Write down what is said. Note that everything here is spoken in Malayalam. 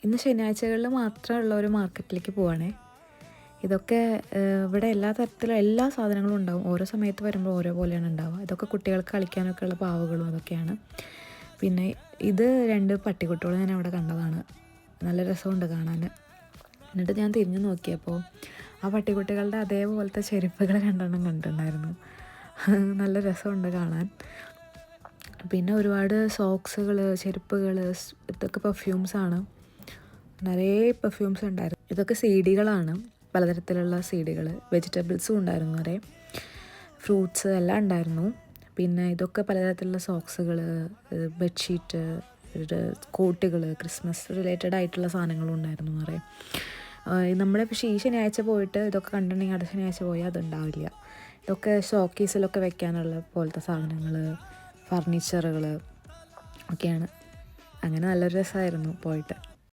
ഇന്ന് ശനിയാഴ്ചകളിൽ മാത്രമുള്ള ഒരു മാർക്കറ്റിലേക്ക് പോവാണേ. ഇതൊക്കെ ഇവിടെ എല്ലാ തരത്തിലും എല്ലാ സാധനങ്ങളും ഉണ്ടാവും. ഓരോ സമയത്ത് വരുമ്പോൾ ഓരോ പോലെയാണ് ഉണ്ടാവുക. ഇതൊക്കെ കുട്ടികൾക്ക് കളിക്കാനൊക്കെ ഉള്ള പാവകളും അതൊക്കെയാണ്. പിന്നെ ഇത് 2 പട്ടിക്കുട്ടികൾ ഞാൻ അവിടെ കണ്ടതാണ്. നല്ല രസമുണ്ട് കാണാൻ. എന്നിട്ട് ഞാൻ തിരിഞ്ഞു നോക്കിയപ്പോൾ ആ പട്ടിക്കുട്ടികളുടെ അതേപോലത്തെ ചെരുപ്പുകൾ 2 കണ്ടിട്ടുണ്ടായിരുന്നു. നല്ല രസമുണ്ട് കാണാൻ. പിന്നെ ഒരുപാട് സോക്സുകൾ, ചെരുപ്പുകൾ, ഇതൊക്കെ പെർഫ്യൂംസാണ്. നിറയെ പെർഫ്യൂംസ് ഉണ്ടായിരുന്നു. ഇതൊക്കെ സീഡികളാണ്, പലതരത്തിലുള്ള സീഡികൾ. വെജിറ്റബിൾസും ഉണ്ടായിരുന്നു, നിറയെ ഫ്രൂട്ട്സ് എല്ലാം ഉണ്ടായിരുന്നു. പിന്നെ ഇതൊക്കെ പലതരത്തിലുള്ള സോക്സുകൾ, ബെഡ്ഷീറ്റ്, കോട്ടുകൾ, ക്രിസ്മസ് റിലേറ്റഡ് ആയിട്ടുള്ള സാധനങ്ങളും ഉണ്ടായിരുന്നു നിറയെ. നമ്മളെ പക്ഷേ ഈ ശനിയാഴ്ച പോയിട്ട് ഇതൊക്കെ കണ്ടിട്ടുണ്ടെങ്കിൽ അടുത്ത ശനിയാഴ്ച പോയാൽ അതുണ്ടാവില്ല. ഇതൊക്കെ ഷോക്കേസിലൊക്കെ വെക്കാനുള്ള പോലത്തെ സാധനങ്ങൾ, ഫർണിച്ചറുകൾ ഒക്കെയാണ്. അങ്ങനെ നല്ലൊരു രസമായിരുന്നു പോയിട്ട്.